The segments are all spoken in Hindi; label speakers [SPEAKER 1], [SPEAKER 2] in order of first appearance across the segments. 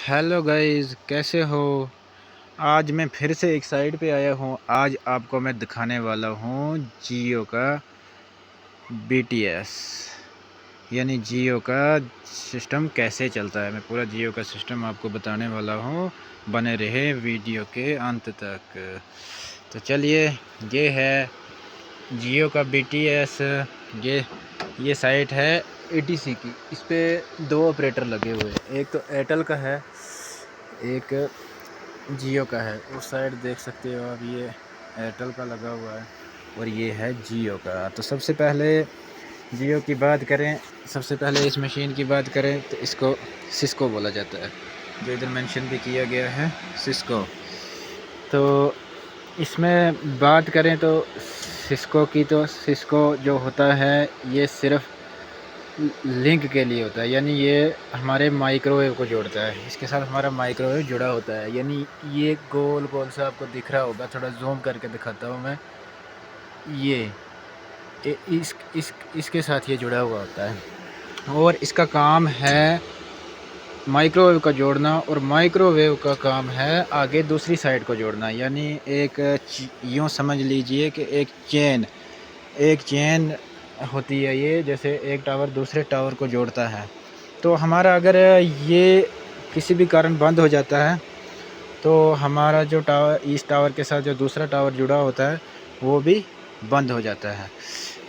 [SPEAKER 1] हेलो गाइस, कैसे हो। आज मैं फिर से एक साइट पे आया हूँ। आज आपको मैं दिखाने वाला हूँ जियो का बीटीएस, यानी जियो का सिस्टम कैसे चलता है। मैं पूरा जियो का सिस्टम आपको बताने वाला हूँ। बने रहे वीडियो के अंत तक। तो चलिए, ये है जियो का बीटीएस। ये साइट है एटीसी की। इस पे दो ऑपरेटर लगे हुए हैं, एक तो एयरटेल का है, एक जियो का है। उस साइड देख सकते हो आप, ये एयरटेल का लगा हुआ है और ये है जियो का। तो सबसे पहले जियो की बात करें, सबसे पहले इस मशीन की बात करें तो इसको सिस्को बोला जाता है, जो इधर मेंशन भी किया गया है, सिस्को। तो इसमें बात करें तो सिस्को की, तो सिस्को जो होता है ये सिर्फ लिंक के लिए होता है, यानी ये हमारे माइक्रोवेव को जोड़ता है। इसके साथ हमारा माइक्रोवेव जुड़ा होता है, यानी ये गोल गोल सा आपको दिख रहा होगा। थोड़ा जूम करके दिखाता हूँ मैं। ये इसके साथ ये जुड़ा हुआ होता है और इसका काम है माइक्रोवेव का जोड़ना, और माइक्रोवेव का काम है आगे दूसरी साइड को जोड़ना। यानी एक यूँ समझ लीजिए कि एक चेन होती है ये, जैसे एक टावर दूसरे टावर को जोड़ता है। तो हमारा अगर ये किसी भी कारण बंद हो जाता है तो हमारा जो टावर, इस टावर के साथ जो दूसरा टावर जुड़ा होता है वो भी बंद हो जाता है।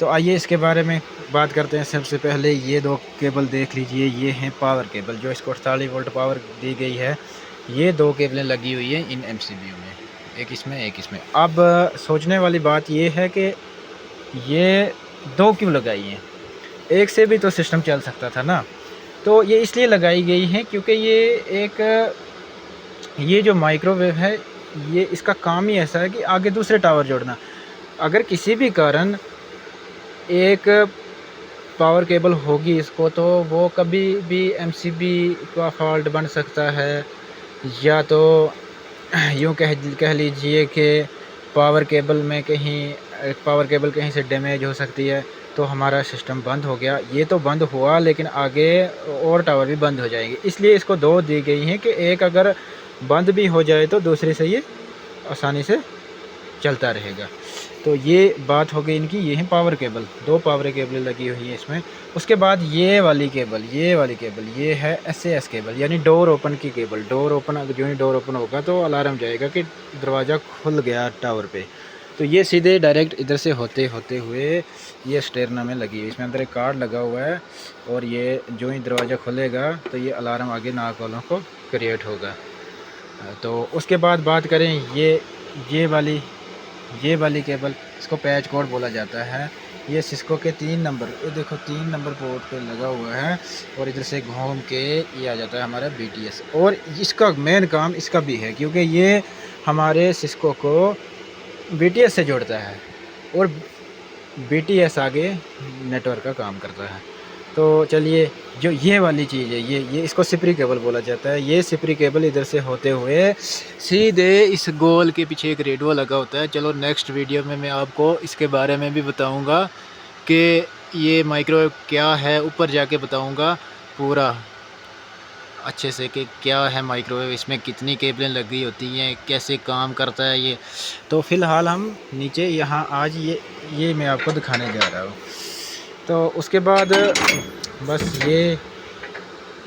[SPEAKER 1] तो आइए इसके बारे में बात करते हैं। सबसे पहले ये दो केबल देख लीजिए, ये हैं पावर केबल, जो इसको 48 वोल्ट पावर दी गई है। ये दो केबलें लगी हुई हैं इन एमसीबी में, एक इसमें एक इसमें। अब सोचने वाली बात ये है कि ये दो क्यों लगाई हैं, एक से भी तो सिस्टम चल सकता था ना। तो ये इसलिए लगाई गई है क्योंकि ये जो माइक्रोवेव है, ये इसका काम ही ऐसा है कि आगे दूसरे टावर जोड़ना। अगर किसी भी कारण एक पावर केबल होगी इसको, तो वो कभी भी एमसीबी का फॉल्ट बन सकता है, या तो यूँ कह लीजिए कि पावर केबल कहीं से डैमेज हो सकती है, तो हमारा सिस्टम बंद हो गया। ये तो बंद हुआ, लेकिन आगे और टावर भी बंद हो जाएंगे। इसलिए इसको दो दी गई हैं कि एक अगर बंद भी हो जाए तो दूसरे से ये आसानी से चलता रहेगा। तो ये बात हो गई इनकी। ये है पावर केबल, दो पावर केबल लगी हुई है इसमें। उसके बाद ये वाली केबल ये है एसएएस केबल, यानी डोर ओपन की केबल। डोर ओपन, जो ही डोर ओपन होगा तो अलार्म जाएगा कि दरवाज़ा खुल गया टावर पे। तो ये सीधे डायरेक्ट इधर से होते हुए ये स्टेरना में लगी है। इसमें अंदर एक कार्ड लगा हुआ है, और ये जो ही दरवाज़ा खुलेगा तो ये अलार्म आगे नाक वालों को क्रिएट होगा। तो उसके बाद बात करें ये वाली केबल, इसको पैच कोड बोला जाता है। ये सिस्को के 3 नंबर, ये देखो 3 नंबर पोर्ट पे लगा हुआ है, और इधर से घूम के ये आ जाता है हमारा बीटीएस। और इसका मेन काम इसका भी है, क्योंकि ये हमारे सिस्को को बीटीएस से जोड़ता है, और बीटीएस आगे नेटवर्क का काम करता है। तो चलिए, जो ये वाली चीज़ है, ये इसको सिपरी केबल बोला जाता है। ये सिपरी केबल इधर से होते हुए सीधे इस गोल के पीछे एक रेडियो लगा होता है। चलो नेक्स्ट वीडियो में मैं आपको इसके बारे में भी बताऊंगा कि ये माइक्रोवेव क्या है, ऊपर जाके बताऊंगा पूरा अच्छे से कि क्या है माइक्रोवेव, इसमें कितनी केबलें लगी होती हैं, कैसे काम करता है ये। तो फ़िलहाल हम नीचे यहाँ आज ये मैं आपको दिखाने जा रहा हूँ। तो उसके बाद बस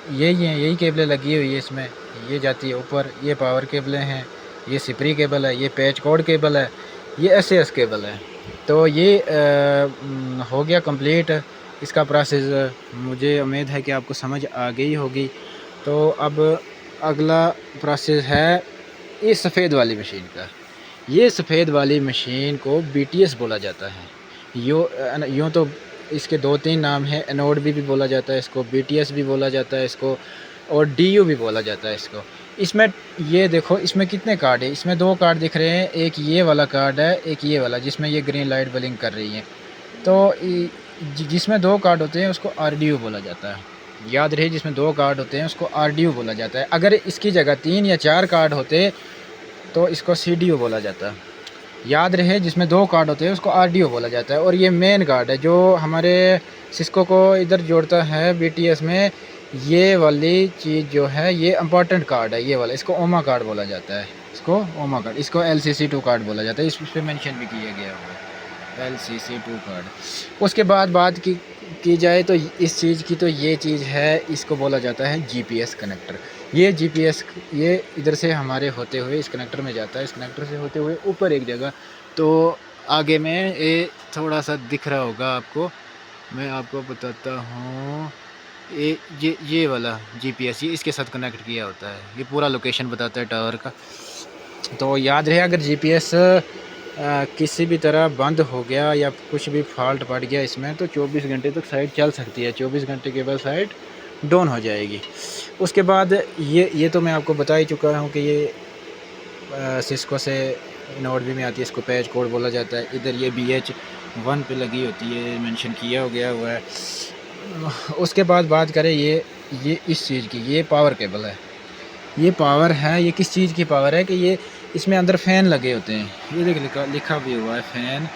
[SPEAKER 1] यही केबलें लगी हुई है इसमें। ये जाती है ऊपर, ये पावर केबलें हैं, ये सिपरी केबल है, ये पैच कोड केबल है, ये एसएएस केबल है। तो ये हो गया कंप्लीट इसका प्रोसेस। मुझे उम्मीद है कि आपको समझ आ गई होगी। तो अब अगला प्रोसेस है इस सफ़ेद वाली मशीन का। ये सफ़ेद वाली मशीन को बीटीएस बोला जाता है। यूँ तो इसके 2-3 नाम हैं। एनोड भी बोला जाता है इसको, बीटीएस भी बोला जाता है इसको, और डीयू भी बोला जाता है इसको। इसमें ये देखो, इसमें कितने कार्ड है, इसमें 2 कार्ड दिख रहे हैं। एक ये वाला कार्ड है, एक ये वाला, जिसमें ये ग्रीन लाइट ब्लिंक कर रही है। तो जिसमें 2 कार्ड होते हैं उसको आरडीयू बोला जाता है। याद रहे, जिसमें 2 कार्ड होते हैं उसको आरडीयू बोला जाता है। अगर इसकी जगह 3 या 4 कार्ड होते तो इसको सीडीयू बोला जाता है। याद रहे, जिसमें 2 कार्ड होते हैं उसको आरडीओ बोला जाता है। और ये मेन कार्ड है जो हमारे सिस्को को इधर जोड़ता है बीटीएस में। ये वाली चीज़ जो है ये इम्पोर्टेंट कार्ड है, ये वाला, इसको ओमा कार्ड बोला जाता है, इसको ओमा कार्ड, इसको LCC2 कार्ड बोला जाता है, इस पर मेंशन भी किया गया हुआ है LCC2 कार्ड। उसके बाद बात की जाए तो इस चीज़ की, तो ये चीज़ है, इसको बोला जाता है GPS कनेक्टर। ये GPS ये इधर से हमारे होते हुए इस कनेक्टर में जाता है, इस कनेक्टर से होते हुए ऊपर एक जगह, तो आगे में ये थोड़ा सा दिख रहा होगा आपको, मैं आपको बताता हूँ। ये वाला GPS ये इसके साथ कनेक्ट किया होता है, ये पूरा लोकेशन बताता है टावर का। तो याद रहे, अगर GPS किसी भी तरह बंद हो गया या कुछ भी फॉल्ट पड़ गया इसमें, तो 24 घंटे तक साइट चल सकती है, 24 घंटे के बाद साइट डाउन हो जाएगी। उसके बाद ये तो मैं आपको बता ही चुका हूँ कि ये सिस्को से नोट भी में आती है, इसको पैच कोड बोला जाता है। इधर ये BH1 पे लगी होती है, मेंशन किया हो गया हुआ है। उसके बाद बात करें ये इस चीज़ की, ये पावर केबल है, ये पावर है, ये किस चीज़ की पावर है कि ये इसमें अंदर फ़ैन लगे होते हैं, ये देख लिखा भी हुआ है फ़ैन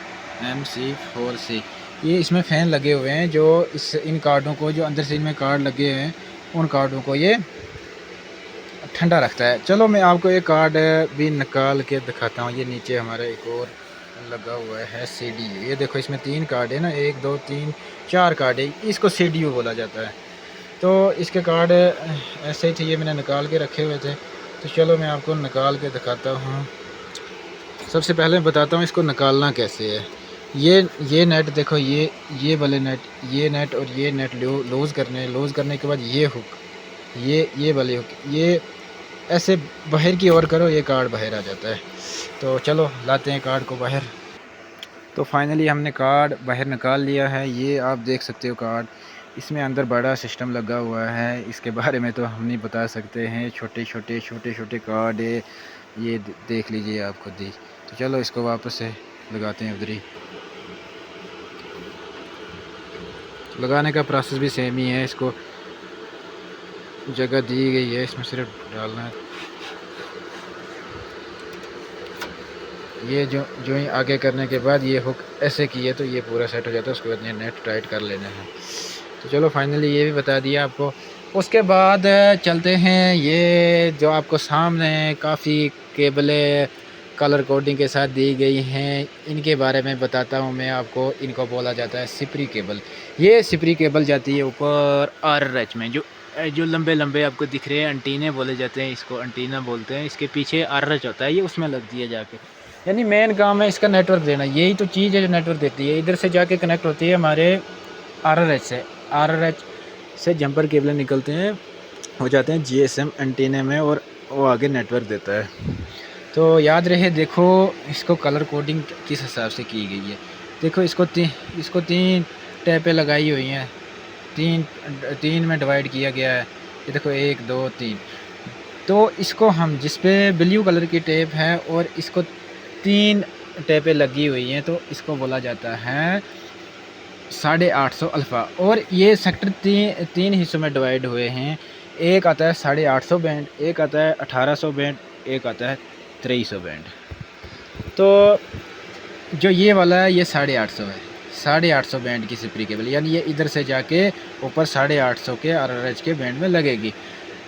[SPEAKER 1] MC4C, ये इसमें फ़ैन लगे हुए हैं जो इन कार्डों को, जो अंदर से इनमें कार्ड लगे हुए हैं, उन कार्डों को ये ठंडा रखता है। चलो मैं आपको एक कार्ड भी निकाल के दिखाता हूँ। ये नीचे हमारा एक और लगा हुआ है CD, ये देखो इसमें 3 कार्ड है ना, 1 2 3 4 कार्ड है, इसको CDU बोला जाता है। तो इसके कार्ड ऐसे ही थे, ये मैंने निकाल के रखे हुए थे, तो चलो मैं आपको निकाल के दिखाता हूँ। सबसे पहले बताता हूँ इसको निकालना कैसे है। ये नेट देखो, ये वाले नेट, ये नेट और ये नेट लूज़ करने के बाद ये हुक, ये वाले हुक, ये ऐसे बाहर की ओर करो, ये कार्ड बाहर आ जाता है। तो चलो लाते हैं कार्ड को बाहर। तो फाइनली हमने कार्ड बाहर निकाल लिया है, ये आप देख सकते हो कार्ड, इसमें अंदर बड़ा सिस्टम लगा हुआ है, इसके बारे में तो हम नहीं बता सकते हैं, छोटे छोटे कार्ड है, ये देख लीजिए आप खुद ही। तो चलो इसको वापस से लगाते हैं उधर ही। लगाने का प्रोसेस भी सेम ही है, इसको जगह दी गई है, इसमें सिर्फ डालना है। ये जो ही आगे करने के बाद ये हुक ऐसे किए तो ये पूरा सेट हो जाता है, उसके बाद ये नेट टाइट कर लेना है। तो चलो फाइनली ये भी बता दिया आपको। उसके बाद चलते हैं, ये जो आपको सामने काफ़ी केबलें कलर कोडिंग के साथ दी गई हैं, इनके बारे में बताता हूँ मैं आपको। इनको बोला जाता है सिपरी केबल। ये सिपरी केबल जाती है ऊपर RH में, जो लंबे लंबे आपको दिख रहे हैं एंटीने बोले जाते हैं, इसको एंटीना बोलते हैं। इसके पीछे RH होता है, ये उसमें लगती है जाके, यानी मेन काम है इसका नेटवर्क देना। यही तो चीज़ है जो नेटवर्क देती है। इधर से जाके कनेक्ट होती है हमारे RH से जंपर केबलें निकलते हैं, हो जाते हैं GSM एंटीने में, और वो आगे नेटवर्क देता है। तो याद रहे, देखो इसको कलर कोडिंग किस हिसाब से की गई है। देखो इसको 3 टैपें लगाई हुई हैं, तीन में डिवाइड किया गया है। ये देखो 1 2 3। तो इसको हम, जिस पे ब्लू कलर की टेप है और इसको 3 टैपें लगी हुई हैं, तो इसको बोला जाता है 850 अल्फ़ा। और ये सेक्टर तीन हिस्सों में डिवाइड हुए हैं। एक आता है 850 बैंड, एक आता है 1800 बैंड, एक आता है 2300 बैंड। तो जो ये वाला है ये 850 है, 850 बैंड की सिपरी केबल, यानी ये इधर से जाके ऊपर 850 के RH के बैंड में लगेगी।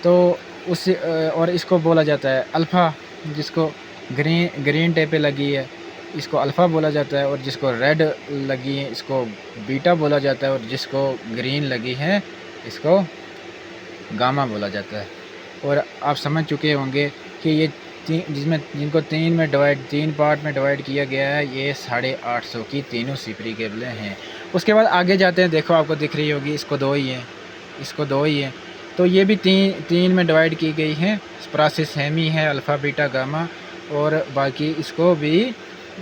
[SPEAKER 1] तो उस और इसको बोला जाता है अल्फ़ा, जिसको ग्रीन टेपें लगी है इसको अल्फ़ा बोला जाता है, और जिसको रेड लगी है इसको बीटा बोला जाता है, और जिसको ग्रीन लगी है इसको गामा बोला जाता है। और आप समझ चुके होंगे कि ये जिनको 3 पार्ट में डिवाइड किया गया है, ये 850 की तीनों सिपरी केबलें हैं। उसके बाद आगे जाते हैं, देखो आपको दिख रही होगी, इसको 2 ही है, इसको 2 ही है। तो ये भी तीन में डिवाइड की गई हैं, प्रोसेस सेम ही है, अल्फ़ा बीटा गामा। और बाकी इसको भी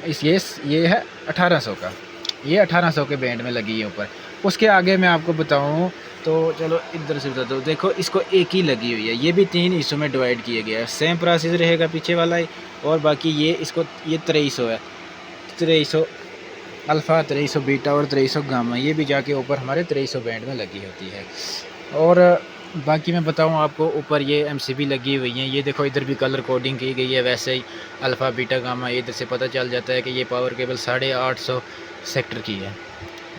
[SPEAKER 1] ये है 1800 का, ये 1800 के बैंड में लगी है ऊपर। उसके आगे मैं आपको बताऊं तो चलो इधर से बता दो, देखो इसको एक ही लगी हुई है, ये भी 3 हिस्सों में डिवाइड किया गया है, सेम प्रोसेस रहेगा पीछे वाला ही। और बाकी ये 2300 है, 2300 अल्फ़ा, 2300 बीटा और 2300 गामा, ये भी जाके ऊपर हमारे 2300 बैंड में लगी होती है। और बाकी मैं बताऊं आपको, ऊपर ये MCB लगी हुई हैं, ये देखो इधर भी कलर कोडिंग की गई है। वैसे ही अल्फ़ा बीटा गामा, इधर से पता चल जाता है कि ये पावर केबल 850 सेक्टर की है।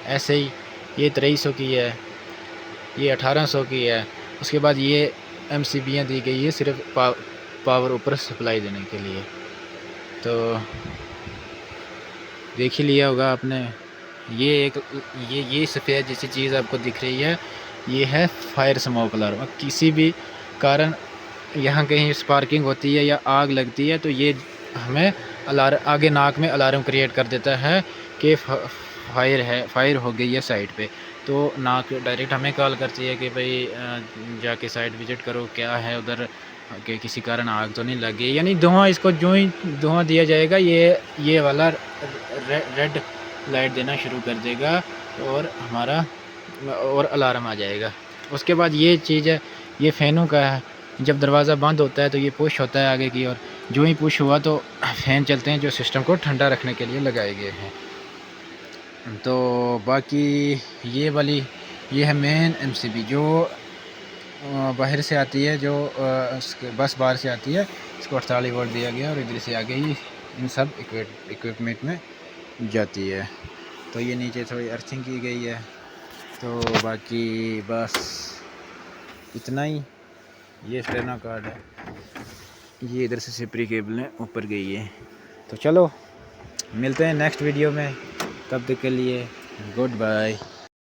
[SPEAKER 1] ऐसे ही ये 2300 की है, ये 1800 की है, उसके बाद ये MCBयाँ दी गई है सिर्फ पावर ऊपर सप्लाई देने के लिए। तो देख ही लिया होगा आपने, ये एक ये सफ़ेद जैसी चीज़ आपको दिख रही है, ये है फायर स्मोक अलार्म। किसी भी कारण यहाँ कहीं स्पार्किंग होती है या आग लगती है तो ये हमें अलार्म आगे नाक में अलार्म क्रिएट कर देता है कि फायर हो गई है साइड पे। तो नाक डायरेक्ट हमें कॉल करती है कि भाई जाके साइट विज़िट करो, क्या है उधर, कि किसी कारण आग तो नहीं लगी। यानी धुआं, इसको जो ही धुआं दिया जाएगा ये वाला रेड लाइट देना शुरू कर देगा और हमारा और अलार्म आ जाएगा। उसके बाद ये चीज़ है, ये फ़ैनों का है। जब दरवाज़ा बंद होता है तो ये पुश होता है आगे की ओर, जो ही पुश हुआ तो फ़ैन चलते हैं जो सिस्टम को ठंडा रखने के लिए लगाए गए हैं। तो बाकी ये है मेन MCB जो बाहर से आती है, जो बस बाहर से आती है, इसको 48 वोल्ट दिया गया और इधर से आगे ही इन सब इक्विपमेंट में जाती है। तो ये नीचे थोड़ी अर्थिंग की गई है। तो बाकी बस इतना ही। ये स्टेनो कार्ड है, ये इधर से सिपरी केबलें ऊपर गई है। तो चलो मिलते हैं नेक्स्ट वीडियो में, तब तक के लिए गुड बाय।